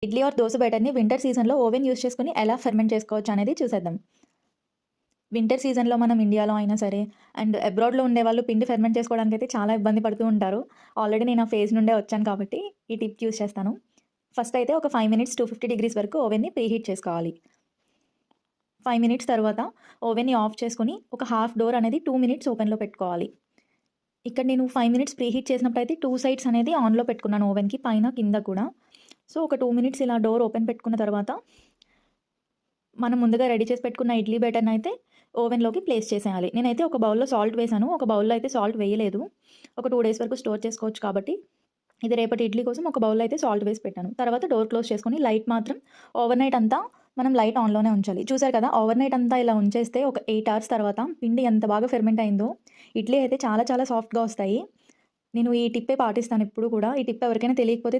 Idli are dosa బ్యాటర్‌ని winter సీజన్‌లో oven use చేసుకొని ఎలా ఫెర్మెంట్ చేసుకోవచ్చు అనేది చూసేద్దాం. వింటర్ సీజన్‌లో మనం ఇండియాలో అయినా సరే అండ్ అబ్రాడ్‌లో ఉండేవాళ్ళు పిండి ఫెర్మెంట్ చేసుకోవడానికైతే చాలా ఇబ్బంది పడుతూ ఉంటారు. ఆల్రెడీ నేను ఆ ఫేజ్ నుండే వచ్చాను కాబట్టి ఈ టిప్ యూజ్ చేస్తాను. ఫస్ట్ అయితే ఒక 5 మినిట్స్ 250 డిగ్రీస్ వరకు ఓవెన్‌ని ప్రీహీట్ చేసుకోవాలి. 5 మినిట్స్ తర్వాత ఓవెన్‌ని ఆఫ్ చేసుకొని ఒక హాఫ్ డోర్ అనేది 2 మినిట్స్ ఓపెన్‌లో పెట్టుకోవాలి. ఇక్కడ నేను 5 మినిట్స్ ప్రీహీట్ చేసినప్పుడైతే 2 సైడ్స్ అనేది ఆన్‌లో పెట్టుకున్నాను ఓవెన్‌కి పైన, కింద కూడా. సో, ఒక 2 మినిట్స్ ఇలా డోర్ ఓపెన్ పెట్టుకున్న తర్వాత మనం ముందుగా రెడీ చేసి పెట్టుకున్న ఇడ్లీ బ్యాటర్‌నయితే ఓవెన్‌లోకి ప్లేస్ చేసేయాలి. నేనైతే ఒక బౌల్‌లో సాల్ట్ వేశాను. ఒక బౌల్‌లో అయితే సాల్ట్ వేయలేదు. ఒక 2 డేస్ వరకు స్టోర్ చేసుకోవచ్చు కాబట్టి, ఇది రేపటి ఇడ్లీ కోసం ఒక బౌల్‌లో అయితే సాల్ట్ వేసి పెట్టాను. తర్వాత డోర్ క్లోజ్ చేసుకొని లైట్ మాత్రం ఓవర్‌నైట్ అంతా మనం లైట్ ఆన్‌లోనే ఉంచాలి. చూసారు కదా! ఓవర్‌నైట్ అంతా ఇలా ఉంచేస్తే ఒక 8 అవర్స్ తర్వాత పిండి ఎంత బాగా ఫెర్మెంట్ అయిందో, ఇడ్లీ అయితే చాలా చాలా సాఫ్ట్‌గా వస్తాయి. నేను ఈ టిప్పే పాటిస్తాను ఎప్పుడు కూడా. ఈ టిప్ ఎవరికైనా తెలియకపోతే